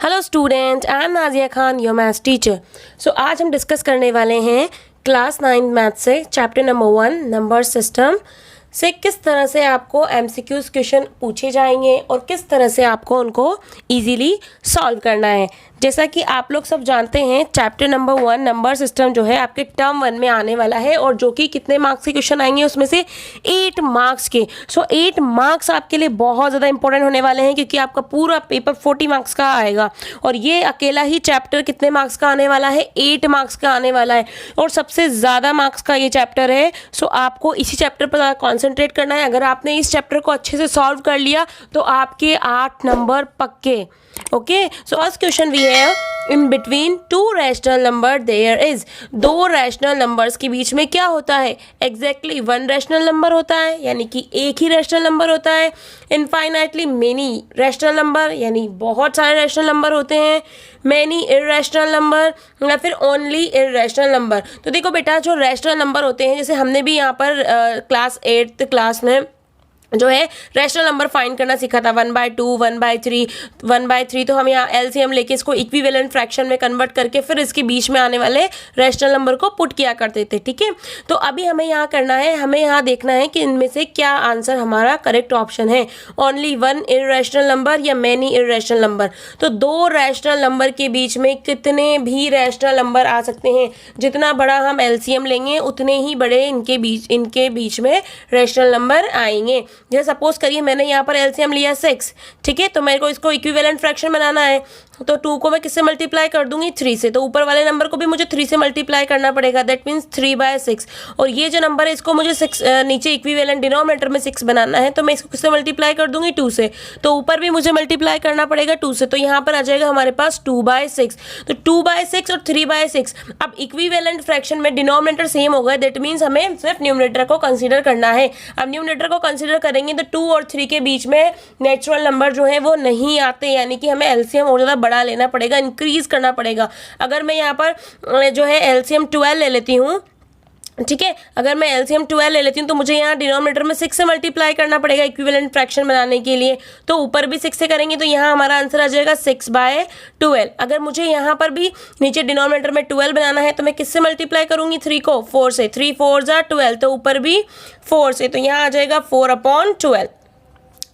Hello student, I am Nazia Khan, your maths teacher. So आज हम discuss करने वाले हैं क्लास 9 मैथ से चैप्टर नंबर 1 नंबर सिस्टम से किस तरह से आपको एमसीक्यूज क्वेश्चन पूछे जाएंगे और किस तरह से आपको उनको इजीली सॉल्व करना है। जैसा कि आप लोग सब जानते हैं, चैप्टर नंबर 1 नंबर सिस्टम जो है आपके टर्म 1 में आने वाला है और जो कि कितने मार्क्स के क्वेश्चन आएंगे उसमें से 8 मार्क्स के। सो 8 मार्क्स आपके लिए बहुत ज़्यादा इंपॉर्टेंट होने वाले हैं क्योंकि आपका पूरा पेपर 40 मार्क्स का आएगा और ये अकेला ही चैप्टर कितने मार्क्स का आने वाला है, 8 मार्क्स का आने वाला है और सबसे ज़्यादा मार्क्स का ये चैप्टर है। सो आपको इसी चैप्टर पर ज़्यादा कॉन्सेंट्रेट करना है। अगर आपने इस चैप्टर को अच्छे से सॉल्व कर लिया तो आपके 8 नंबर पक्के। Okay, so first question we have, in between two rational number there is. दो रैशनल नंबर्स के बीच में क्या होता है? एग्जैक्टली वन रैशनल नंबर होता है, यानी कि एक ही रैशनल नंबर होता है। इनफाइनाइटली मेनी रैशनल नंबर, यानी बहुत सारे रैशनल नंबर होते हैं। मैनी इररेशनल नंबर या फिर ओनली इररेशनल नंबर। तो देखो बेटा, जो रैशनल नंबर होते हैं, जैसे हमने भी यहाँ पर क्लास 8th क्लास में जो है रैशनल नंबर फाइंड करना सीखा था, 1/2, 1/3, 1/3। तो हम यहाँ एलसीएम लेके इसको इक्विवेलेंट फ्रैक्शन में कन्वर्ट करके फिर इसके बीच में आने वाले रैशनल नंबर को पुट किया करते थे। ठीक है, तो अभी हमें यहाँ करना है, हमें यहाँ देखना है कि इनमें से क्या आंसर हमारा करेक्ट ऑप्शन है, ओनली वन इररेशनल नंबर या मैनी इररेशनल नंबर। तो दो रैशनल नंबर के बीच में कितने भी रैशनल नंबर आ सकते हैं। जितना बड़ा हम एलसीएम लेंगे उतने ही बड़े इनके बीच में रैशनल नंबर आएंगे। जैसे सपोज करिए मैंने यहाँ पर एलसीएम लिया 6, ठीक है, तो मेरे को इसको इक्विवेलेंट फ्रैक्शन बनाना है तो 2 को मैं किससे मल्टीप्लाई कर दूंगी? 3 से। तो ऊपर वाले नंबर को भी मुझे 3 से मल्टीप्लाई करना पड़ेगा, दैट मीन्स 3/6। और ये जो नंबर है इसको मुझे 6 नीचे इक्विवेलेंट डिनोमिनेटर में 6 बनाना है, तो मैं इसको किससे मल्टीप्लाई कर दूंगी? 2 से। तो ऊपर भी मुझे मल्टीप्लाई करना पड़ेगा 2 से, तो यहाँ पर आ जाएगा हमारे पास 2/6। तो 2/6 और 3/6। अब इक्विवेलेंट फ्रैक्शन में डिनोमिनेटर सेम होगा, दैट मीन्स हमें सिर्फ न्यूमरेटर को कंसिडर करना है। अब न्यूमरेटर को कंसिडर करेंगे तो 2 और 3 के बीच में नेचुरल नंबर जो है वो नहीं आते, यानी कि हमें एलसीएम और ज़्यादा बड़ा लेना पड़ेगा, इंक्रीज करना पड़ेगा। अगर मैं यहाँ पर जो है एलसीएम 12 ले लेती हूँ, ठीक है, अगर मैं एलसीएम 12 ले लेती हूँ तो मुझे यहाँ डिनोमिनेटर में 6 से मल्टीप्लाई करना पड़ेगा इक्विवेलेंट फ्रैक्शन बनाने के लिए। तो ऊपर भी 6 से करेंगे तो यहाँ हमारा आंसर आ जाएगा 6/12। अगर मुझे यहाँ पर भी नीचे डिनोमिनेटर में 12 बनाना है तो मैं किससे मल्टीप्लाई करूँगी? 3 को 4 से। 3 4 जा 12, तो ऊपर भी 4 से, तो यहाँ आ जाएगा 4/12।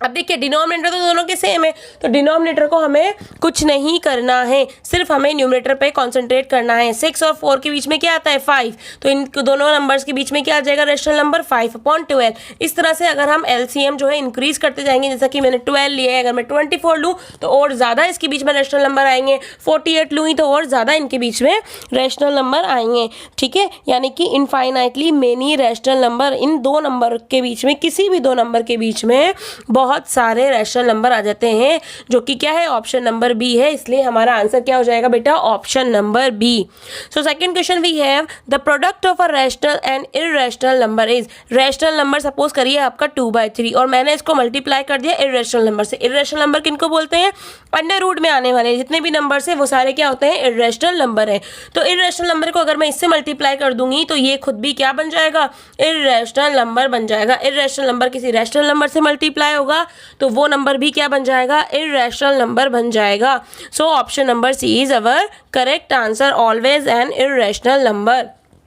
अब देखिए डिनोमिनेटर तो दोनों के सेम है, तो डिनोमिनेटर को हमें कुछ नहीं करना है, सिर्फ हमें न्यूमरेटर पे कंसंट्रेट करना है। 6 और 4 के बीच में क्या आता है? 5। तो इन दोनों नंबर्स के बीच में क्या आ जाएगा? Rational number 5/12। इस तरह से अगर हम एलसीएम जो है इंक्रीज करते जाएंगे, जैसा कि मैंने 12 लिया है, अगर मैं 24 लूँ तो और ज़्यादा इसके बीच में रैशनल नंबर आएंगे। 48 लूँ तो और ज़्यादा इनके बीच में रैशनल नंबर आएंगे। ठीक है, यानी कि इनफाइनाइटली मेनी रैशनल नंबर, इन दो नंबर के बीच में, किसी भी दो नंबर के बीच में बहुत सारे रैशनल नंबर आ जाते हैं, जो कि क्या है? ऑप्शन नंबर बी है। इसलिए हमारा आंसर क्या हो जाएगा बेटा? Option number B. So second question we have, the product of a rational and irrational number is. Rational number suppose करिए आपका 2/3 और मैंने इसको मल्टीप्लाई कर दिया इररेशनल नंबर से। इररेशनल नंबर किनको बोलते हैं? अंडर रूट में आने वाले जितने भी नंबर है वो सारे क्या होते हैं? इररेशनल नंबर है। तो इररेशनल नंबर को अगर मैं इससे मल्टीप्लाई कर दूंगी तो ये खुद भी क्या बन जाएगा? इररेशनल नंबर बन जाएगा। इररेशनल नंबर किसी रैशनल नंबर से मल्टीप्लाई होगा तो वो नंबर भी क्या बन जाएगा? इररेशनल नंबर बन जाएगा। So option number C is our correct answer, always an irrational number.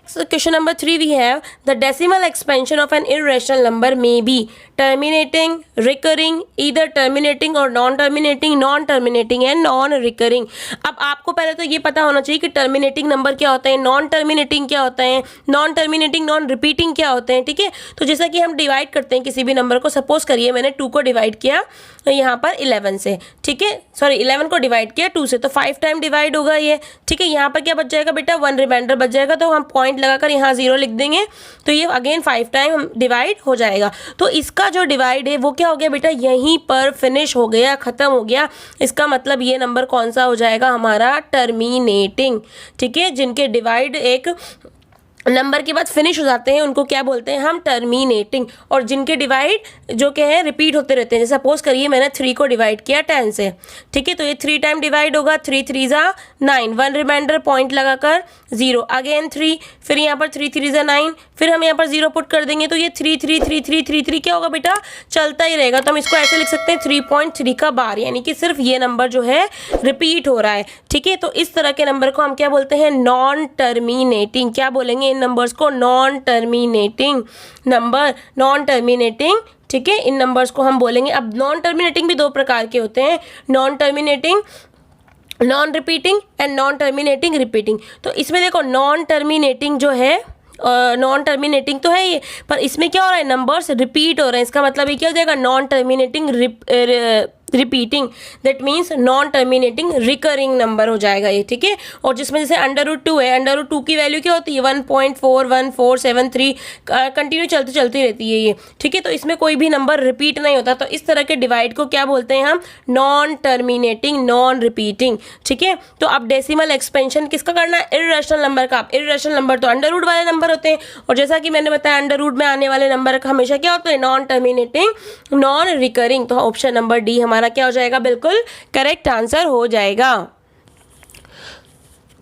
So question number 3 we have, the decimal expansion of an irrational number may be terminating, recurring, either terminating or non-terminating, non-terminating and non-recurring। अब आपको पहले तो ये पता होना चाहिए कि terminating number क्या होता है, नॉन टर्मिनेटिंग क्या होता है, नॉन टर्मिनेटिंग नॉन रिपीटिंग क्या होते हैं। ठीक है, तो जैसा कि हम डिवाइड करते हैं किसी भी नंबर को, सपोज करिए मैंने 2 को डिवाइड किया यहाँ पर 11 से, ठीक है, सॉरी 11 को डिवाइड किया 2 से, तो 5 टाइम डिवाइड होगा ये। ठीक है, यहाँ पर क्या बच जाएगा बेटा? 1 रिमाइंडर बच जाएगा, तो हम पॉइंट लगाकर यहाँ 0 लिख देंगे तो ये अगेन 5 टाइम डिवाइड हो जाएगा। तो इसका जो डिवाइड है वो क्या हो गया बेटा? यहीं पर फिनिश हो गया, खत्म हो गया। इसका मतलब ये नंबर कौन सा हो जाएगा? हमारा टर्मिनेटिंग। ठीक है, जिनके डिवाइड एक नंबर के बाद फिनिश हो जाते हैं उनको क्या बोलते हैं हम टर्मिनेटिंग। और जिनके डिवाइड जो क्या है रिपीट होते रहते हैं, जैसे सपोज करिए मैंने 3 को डिवाइड किया 10 से, ठीक है, तो ये 3 टाइम डिवाइड होगा, 3 3 जा 9, 1 रिमाइंडर पॉइंट लगाकर 0, अगेन 3, फिर यहाँ पर 3 3 जा 9, फिर हम यहाँ पर 0 पुट कर देंगे तो ये 3 3 3 3 3 3 क्या होगा बेटा, चलता ही रहेगा। तो हम इसको ऐसे लिख सकते हैं 3.3 का बार, यानी कि सिर्फ ये नंबर जो है रिपीट हो रहा है, ठीक है। तो इस तरह के नंबर को हम क्या बोलते हैं, नॉन टर्मिनेटिंग। क्या बोलेंगे इन नंबर्स को, non terminating number, non terminating, ठीक है, इन नंबर्स को हम बोलेंगे। अब नॉन टर्मिनेटिंग भी 2 प्रकार के होते हैं, non terminating non repeating and non terminating repeating. तो इसमें देखो नॉन टर्मिनेटिंग जो है, नॉन टर्मिनेटिंग तो है ये, पर इसमें क्या हो रहा है, नंबर्स रिपीट हो रहे हैं। इसका मतलब ये क्या हो जाएगा, non terminating repeating, that means non terminating recurring number हो जाएगा ये, ठीक है। और जिसमें जैसे √2 है, √2 की वैल्यू क्या होती है 1.41473, कंटिन्यू चलती रहती है ये, ठीक है। तो इसमें कोई भी नंबर रिपीट नहीं होता। तो इस तरह के डिवाइड को क्या बोलते हैं हम, नॉन टर्मिनेटिंग नॉन रिपीटिंग, ठीक है। तो अब डेसिमल एक्सपेंशन किसका करना है, इर्रेशनल नंबर का। इर्रेशनल नंबर तो अंडर रूट वाले नंबर होते हैं, और जैसा कि मैंने बताया अंडर रूट में आने वाले नंबर का हमेशा क्या होता है, नॉन टर्मिनेटिंग नॉन रिकरिंग। तो ऑप्शन नंबर डी हमारा क्या हो जाएगा, बिल्कुल करेक्ट आंसर हो जाएगा।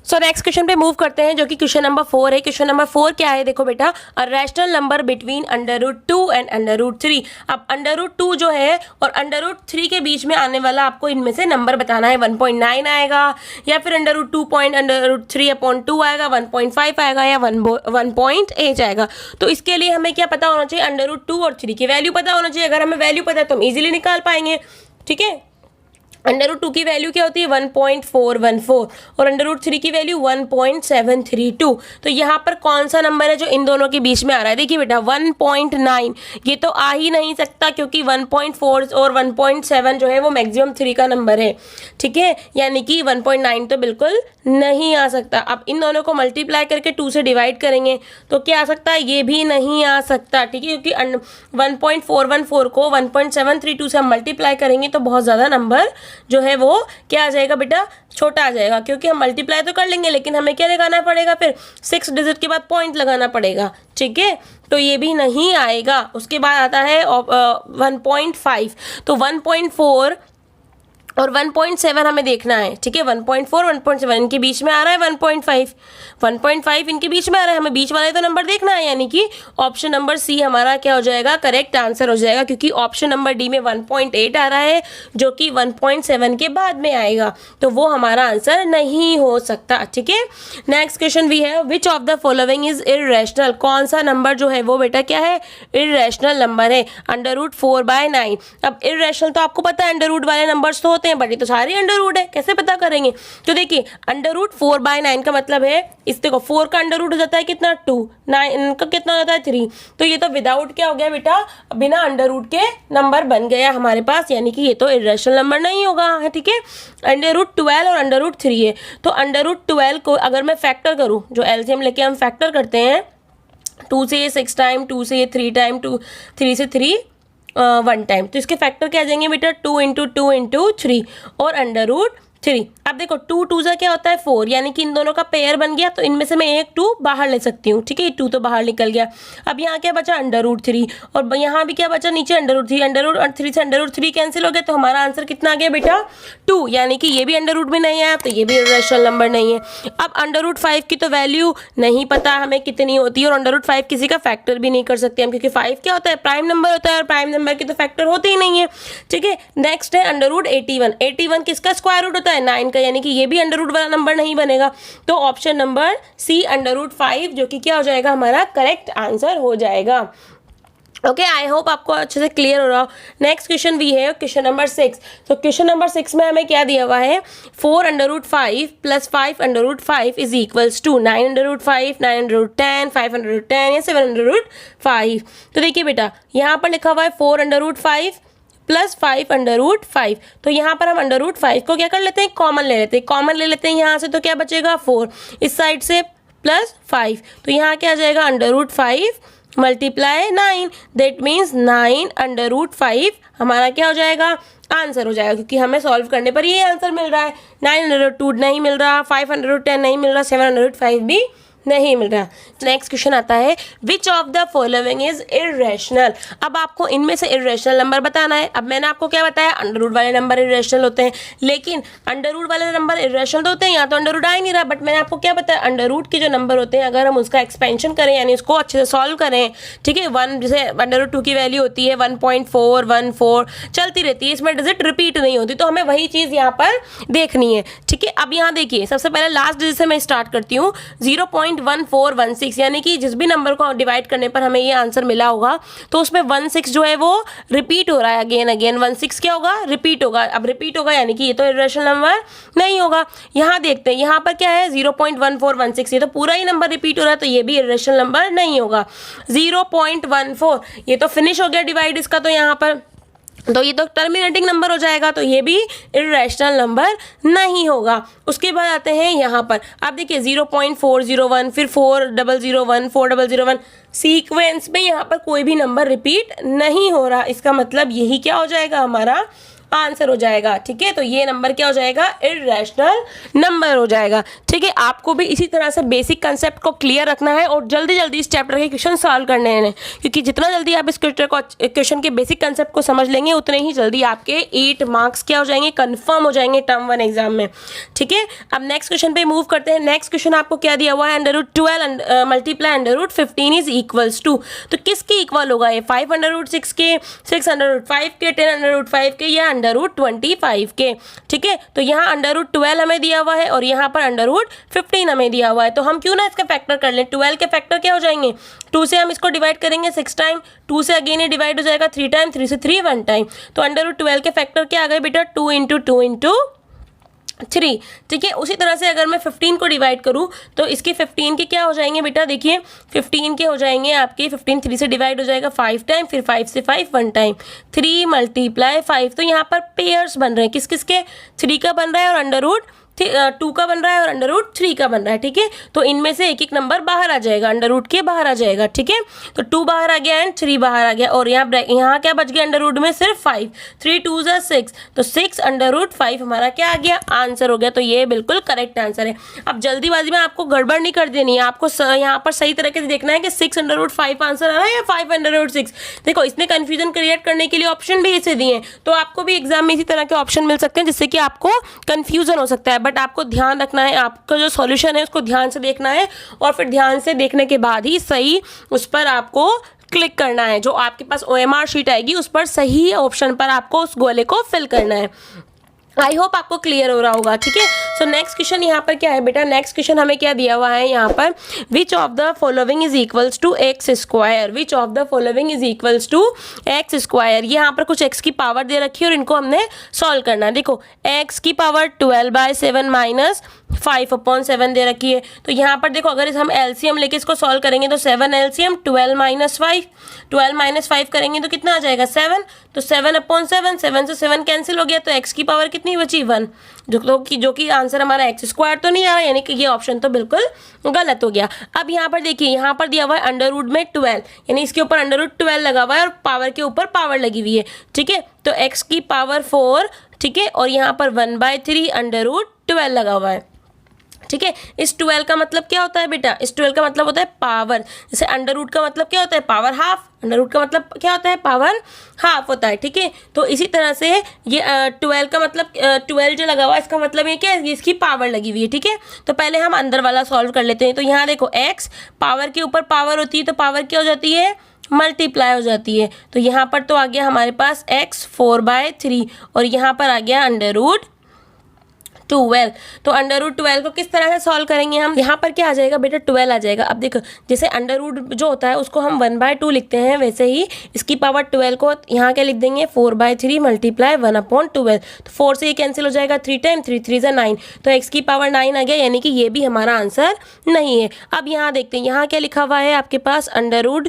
सो नेक्स्ट क्वेश्चन पे मूव करते हैं, जो कि क्वेश्चन नंबर 4 है। क्वेश्चन नंबर 4 क्या है, देखो बेटा, a rational number between √2 and √3। अब √2 जो है और √3 के बीच में आने वाला आपको इनमें से नंबर बताना है। 1.9 आएगा, या फिर √2.3/2 आएगा, 1.5 आएगा, या 1.8 आएगा। तो इसके लिए हमें क्या पता होना चाहिए, √2 और 3 की वैल्यू पता होना चाहिए। अगर हमें वैल्यू पता है तो हम इजीली निकाल पाएंगे, ठीक है। √2 की वैल्यू क्या होती है 1.414 और √3 की वैल्यू 1.732। तो यहाँ पर कौन सा नंबर है जो इन दोनों के बीच में आ रहा है, देखिए बेटा 1.9 ये तो आ ही नहीं सकता, क्योंकि 1.4 और 1.7 जो है वो मैक्सिमम 3 का नंबर है, ठीक है, यानी कि 1.9 तो बिल्कुल नहीं आ सकता। अब इन दोनों को मल्टीप्लाई करके 2 से डिवाइड करेंगे तो क्या आ सकता है, ये भी नहीं आ सकता, ठीक है, क्योंकि 1.414 को 1.732 से हम मल्टीप्लाई करेंगे तो बहुत ज़्यादा नंबर जो है वो क्या आ जाएगा बेटा, छोटा आ जाएगा। क्योंकि हम मल्टीप्लाई तो कर लेंगे लेकिन हमें क्या लगाना पड़ेगा, फिर 6 डिजिट के बाद पॉइंट लगाना पड़ेगा, ठीक है, तो ये भी नहीं आएगा। उसके बाद आता है 1.5, तो 1.4 और 1.7 हमें देखना है, ठीक है। 1.4 1.7 इनके बीच में आ रहा है, 1.5 इनके बीच में आ रहा है, हमें बीच वाले तो नंबर देखना है, यानी कि ऑप्शन नंबर सी हमारा क्या हो जाएगा, करेक्ट आंसर हो जाएगा। क्योंकि ऑप्शन नंबर डी में 1.8 आ रहा है जो कि 1.7 के बाद में आएगा, तो वो हमारा आंसर नहीं हो सकता, ठीक है। नेक्स्ट क्वेश्चन भी है, विच of the following is irrational. कौन सा नंबर जो है वो बेटा क्या है, इर्रेशनल नंबर है, √4/9। अब इर्रेशनल तो आपको पता है अंडर रूट वाले नंबर्स तो होते हैं, बट ये तो सारे अंडर रूट है, कैसे पता करेंगे। तो देखिए √4/9 का मतलब है, इस देखो 4 का अंडर रूट हो जाता है कितना 2, 9 का कितना हो जाता है 3, तो ये तो विदाउट क्या हो गया बेटा, बिना अंडर रूट के नंबर बन गया हमारे पास, यानी कि ये तो इर्रेशनल नंबर नहीं होगा, ठीक है। √12 और √3 है, तो √12 को अगर मैं फैक्टर करूँ, जो एलसीएम लेके हम फैक्टर करते हैं, 2 से ये 6 टाइम, 2 से ये 3 टाइम, 3 से 3 1 टाइम, तो इसके फैक्टर क्या आ जाएंगे बेटा 2 × 2 × 3 और √3। अब देखो 2 2 से क्या होता है 4, यानी कि इन दोनों का पेयर बन गया, तो इनमें से मैं एक 2 बाहर ले सकती हूँ, ठीक है, 2 तो बाहर निकल गया। अब यहाँ क्या बचा √3 और यहाँ भी क्या बचा नीचे √3, √3 से √3 कैंसिल हो गया, तो हमारा आंसर कितना आ गया बेटा 2, यानी कि ये भी अंडर रूट में नहीं आया, तो ये भी इर्रेशनल नंबर नहीं है। अब √5 की तो वैल्यू नहीं पता हमें कितनी होती है, और √5 किसी का फैक्टर भी नहीं कर सकते हम, क्योंकि 5 क्या होता है, प्राइम नंबर होता है, और प्राइम नंबर के तो फैक्टर होते ही नहीं है, ठीक है। नेक्स्ट है √81, 81 किसका स्क्वायर रूट होता है 9 का, यानी कि ये भी अंडर रूट वाला नंबर नहीं बनेगा। तो ऑप्शन नंबर सी √5 जो कि क्या हो जाएगा, हमारा करेक्ट आंसर हो जाएगा। ओके, आई होप आपको अच्छे से क्लियर हो रहा हो। नेक्स्ट क्वेश्चन भी है क्वेश्चन नंबर 6। तो क्वेश्चन नंबर 6 में हमें क्या दिया हुआ है, 4 √5 + 5 √5 इज इक्वल्स टू 9 √5, 9 √10, 5 √10 या 7 √5। तो देखिए बेटा यहाँ पर लिखा हुआ है 4 √5 + 5 √5, तो यहाँ पर हम √5 को क्या कर लेते हैं, कॉमन ले लेते हैं, कॉमन ले लेते हैं यहाँ से, तो क्या बचेगा 4, इस साइड से +5, तो यहाँ क्या आ जाएगा √5 × 9, दैट मीन्स 9 √5 हमारा क्या हो जाएगा, आंसर हो जाएगा। क्योंकि हमें सॉल्व करने पर ये आंसर मिल रहा है, 9 √2 नहीं मिल रहा, 5 √10 नहीं मिल रहा, 7 √5 भी नहीं मिल रहा। नेक्स्ट क्वेश्चन आता है विच of the following is irrational. अब आपको इनमें से इर्रेशनल नंबर बताना है। अब मैंने आपको क्या बताया, अंडर रूट वाले नंबर इर्रेशनल होते हैं, लेकिन अंडर रूट वाले नंबर इर्रेशनल तो होते हैं, यहाँ तो अंडर रूट आ ही नहीं रहा। बट मैंने आपको क्या बताया, अंडर रूट के जो नंबर होते हैं अगर हम उसका एक्सपेंशन करें यानी उसको अच्छे से सॉल्व करें, ठीक है, 1 जैसे अंडर रूट 2 की वैल्यू होती है 1.414 चलती रहती है, इसमें डिजिट रिपीट नहीं होती, तो हमें वही चीज़ यहाँ पर देखनी है, ठीक है। अब यहाँ देखिए सबसे पहले लास्ट डिजिट से मैं स्टार्ट करती हूँ 0.1416, यानी कि जिस भी नंबर को डिवाइड करने पर हमें ये आंसर मिला होगा तो उसमें 16 जो है वो रिपीट हो रहा है, अगेन अगेन 16 क्या होगा, रिपीट होगा। अब रिपीट होगा यानी कि ये तो इर्रेशनल नंबर नहीं होगा। यहाँ देखते हैं यहाँ पर क्या है 0.1416, ये तो पूरा ही नंबर रिपीट हो रहा है, तो ये भी इर्रेशनल नंबर नहीं होगा। 0.14 ये तो फिनिश हो गया डिवाइड इसका, तो यहाँ पर तो ये तो टर्मिनेटिंग नंबर हो जाएगा, तो ये भी इर्रेशनल नंबर नहीं होगा। उसके बाद आते हैं यहाँ पर, आप देखिए 0.401 फिर 4001 4001 सीक्वेंस में यहाँ पर कोई भी नंबर रिपीट नहीं हो रहा, इसका मतलब यही क्या हो जाएगा, हमारा आंसर हो जाएगा, ठीक है। तो ये नंबर क्या हो जाएगा, इर्रेशनल नंबर हो जाएगा, ठीक है। आपको भी इसी तरह से बेसिक कंसेप्ट को क्लियर रखना है और जल्दी जल्दी इस चैप्टर के क्वेश्चन सॉल्व करने हैं, क्योंकि जितना जल्दी आप इस क्वेश्चन के बेसिक कंसेप्ट को समझ लेंगे उतने ही जल्दी आपके 8 मार्क्स क्या हो जाएंगे, कंफर्म हो जाएंगे टर्म 1 एग्जाम में, ठीक है। अब नेक्स्ट क्वेश्चन पे मूव करते हैं। नेक्स्ट क्वेश्चन आपको क्या दिया हुआ है, under root 12 multiply under root 15 is equals to, तो किसके इक्वल होगा ये, 5 अंडर रूट 6 के, 6 अंडर रूट 5 के, 10 अंडर रूट 5 के या अंडर रूट 25 के, ठीक है। तो यहाँ अंडर रूट 12 हमें दिया हुआ है और यहाँ पर अंडर रूट 15 हमें दिया हुआ है, तो हम क्यों ना इसका फैक्टर कर लें। 12 के फैक्टर क्या हो जाएंगे, 2 से हम इसको डिवाइड करेंगे 6 टाइम, 2 से अगेन ये डिवाइड हो जाएगा 3 टाइम, 3 से 3 1 टाइम, तो अंडर रूट 12 के फैक्टर क्या आ गए बेटा, 2 इंटू 2 इंटू 3, ठीक है। उसी तरह से अगर मैं 15 को डिवाइड करूं तो इसके 15 के क्या हो जाएंगे बेटा, देखिए 15 के हो जाएंगे आपके 15 3 से डिवाइड हो जाएगा 5 टाइम, फिर 5 से 5 1 टाइम, 3 मल्टीप्लाई 5, तो यहाँ पर पेयर्स बन रहे हैं, किस किस के, 3 का बन रहा है और अंडर रूट 2 का बन रहा है और अंडर रूट 3 का बन रहा है, ठीक है। तो इनमें से एक एक नंबर बाहर आ जाएगा, अंडर रूट के बाहर आ जाएगा, ठीक है। तो 2 बाहर आ गया एंड 3 बाहर आ गया और यहाँ क्या बच गया अंडर रूट में, सिर्फ 5, 3 2 ज़ा 6, तो 6 अंडर रूट 5 हमारा क्या आ गया, आंसर हो गया। तो ये बिल्कुल करेक्ट आंसर है। अब जल्दीबाजी में आपको गड़बड़ नहीं कर देनी है, आपको यहाँ पर सही तरीके से देखना है कि 6 अंडर रूट 5 आंसर आ रहा है या 5 अंडर रूट 6। देखो इसने कन्फ्यूजन क्रिएट करने के लिए ऑप्शन भी इसे दिए हैं, तो आपको भी एग्जाम में इसी तरह के ऑप्शन मिल सकते हैं जिससे कि आपको कन्फ्यूजन हो सकता है, बट आपको ध्यान रखना है, आपका जो सॉल्यूशन है उसको ध्यान से देखना है और फिर ध्यान से देखने के बाद ही सही उस पर आपको क्लिक करना है। जो आपके पास OMR शीट आएगी उस पर सही ऑप्शन पर आपको उस गोले को फिल करना है। आई होप आपको क्लियर हो रहा होगा, ठीक है। सो नेक्स्ट क्वेश्चन यहाँ पर क्या है बेटा, नेक्स्ट क्वेश्चन हमें क्या दिया हुआ है यहाँ पर, which of the following is equals to X square, which of the following is equals to X square. यहाँ पर कुछ एक्स की पावर दे रखी है और इनको हमने सॉल्व करना है। देखो एक्स की पावर 12/7 माइनस 5/7 दे रखी है, तो यहाँ पर देखो अगर हम एलसीएम लेके इसको सॉल्व करेंगे तो 7 एलसीएम 12 माइनस 5, 12 माइनस 5 करेंगे तो कितना आ जाएगा 7, तो 7/7, 7 से 7 कैंसिल हो गया, तो एक्स की पावर कितनी बची 1, जो कि आंसर हमारा एक्स स्क्वायर तो नहीं आ रहा, यानी कि ये ऑप्शन तो बिल्कुल गलत हो गया। अब यहाँ पर देखिए यहाँ पर दिया हुआ है अंडर रूट में 12, यानी इसके ऊपर अंडर रूट 12 लगा हुआ है और पावर के ऊपर पावर लगी हुई है, ठीक है। तो एक्स की पावर 4, ठीक है, और यहाँ पर 1/3 अंडर रूट 12 लगा हुआ है, ठीक है। इस 12 का मतलब क्या होता है बेटा, इस 12 का मतलब होता है पावर, जैसे अंडर रूट का मतलब क्या होता है, पावर हाफ, अंडर रूट का मतलब क्या होता है, पावर हाफ होता है, ठीक है। तो इसी तरह से ये 12 का मतलब 12 जो लगा हुआ है इसका मतलब ये क्या है, इसकी पावर लगी हुई है, ठीक है। तो पहले हम अंदर वाला सॉल्व कर लेते हैं। तो यहाँ देखो एक्स पावर के ऊपर पावर होती है तो पावर क्या हो जाती है, मल्टीप्लाई हो जाती है। तो यहाँ पर तो आ गया हमारे पास x 4/3 और यहाँ पर आ गया अंडर रूट 12। तो अंडर रूट 12 को किस तरह से सॉल्व करेंगे हम, यहाँ पर क्या आ जाएगा बेटा 12 आ जाएगा। अब देखो जैसे अंडर रूट जो होता है उसको हम 1/2 लिखते हैं, वैसे ही इसकी पावर 12 को यहाँ क्या लिख देंगे 4/3 मल्टीप्लाई 1/12। तो 4 से ये कैंसिल हो जाएगा 3 टाइम, 3 3 ज़ा 9, तो x की पावर 9 आ गया, यानी कि ये भी हमारा आंसर नहीं है। अब यहाँ देखते हैं यहाँ क्या लिखा हुआ है आपके पास, अंडर रूट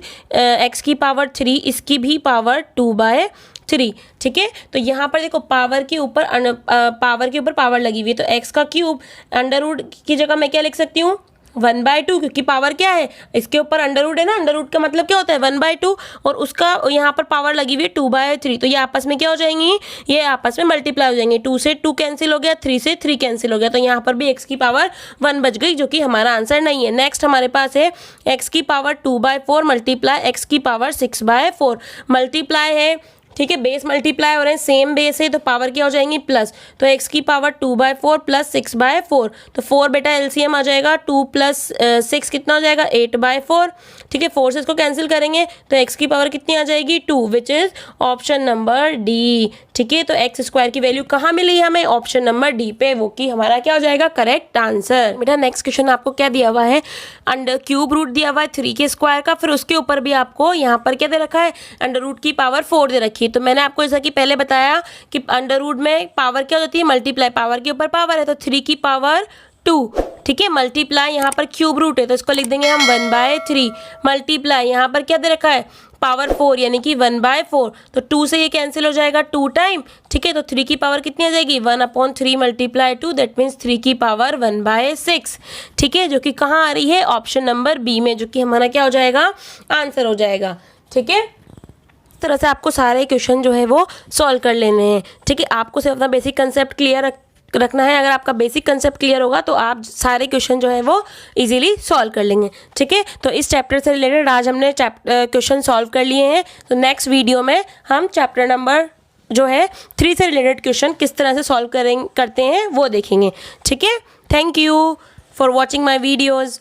x की पावर 3, इसकी भी पावर 2/3, ठीक है। तो यहाँ पर देखो पावर के ऊपर पावर लगी हुई है, तो x का क्यूब अंडर रूट की जगह मैं क्या लिख सकती हूँ 1/2, क्योंकि पावर क्या है, इसके ऊपर अंडर रूट है ना, अंडर रूट का मतलब क्या होता है 1/2, और उसका यहाँ पर पावर लगी हुई है 2/3, तो ये आपस में क्या हो जाएंगी, ये आपस में मल्टीप्लाई हो जाएंगे। 2 से 2 कैंसिल हो गया, 3 से 3 कैंसिल हो गया, तो यहाँ पर भी x की पावर 1 बच गई, जो कि हमारा आंसर नहीं है। नेक्स्ट हमारे पास है x की पावर 2/4 मल्टीप्लाई x की पावर 6/4, मल्टीप्लाई है, ठीक है, बेस मल्टीप्लाई हो रहे हैं, सेम बेस है, तो पावर क्या हो जाएंगी प्लस, तो x की पावर 2/4 प्लस 6/4, तो 4 बेटा एलसीएम आ जाएगा, 2 प्लस 6 कितना हो जाएगा 8/4, ठीक है, 4 से इसको कैंसिल करेंगे तो x की पावर कितनी आ जाएगी 2, which is option number D, ठीक है। तो एक्स स्क्वायर की वैल्यू कहाँ मिली हमें, ऑप्शन नंबर डी पे, वो कि हमारा क्या हो जाएगा करेक्ट आंसर। बेटा नेक्स्ट क्वेश्चन आपको क्या दिया हुआ है, अंडर क्यूब रूट दिया हुआ है 3 के स्क्वायर का, फिर उसके ऊपर भी आपको यहाँ पर क्या दे रखा है, अंडर रूट की पावर 4 दे रखी है। तो मैंने आपको जैसा कि पहले बताया कि अंडर रूट में पावर क्या होती है, मल्टीप्लाई, पावर के ऊपर पावर है, तो 3 की पावर 2, ठीक है, मल्टीप्लाई यहाँ पर क्यूब रूट है तो इसको लिख देंगे हम 1/3, मल्टीप्लाई यहाँ पर क्या दे रखा है पावर 4 यानी कि 1/4, तो 2 से ये कैंसिल हो जाएगा 2 टाइम, ठीक है, तो 3 की पावर कितनी आ जाएगी 1/3 मल्टीप्लाई 2, दैट मीन्स 3 की पावर 1/6, ठीक है, जो कि कहाँ आ रही है ऑप्शन नंबर बी में, जो कि हमारा क्या हो जाएगा आंसर हो जाएगा, ठीक है। इस तरह से आपको सारे क्वेश्चन जो है वो सॉल्व कर लेने हैं, ठीक है। आपको सिर्फ अपना बेसिक कंसेप्ट क्लियर रखना है, अगर आपका बेसिक कंसेप्ट क्लियर होगा तो आप सारे क्वेश्चन जो है वो इजीली सॉल्व कर लेंगे, ठीक है। तो इस चैप्टर से रिलेटेड आज हमने क्वेश्चन सॉल्व कर लिए हैं, तो नेक्स्ट वीडियो में हम चैप्टर नंबर जो है 3 से रिलेटेड क्वेश्चन किस तरह से सॉल्व करते हैं वो देखेंगे, ठीक है। Thank you for watching my videos.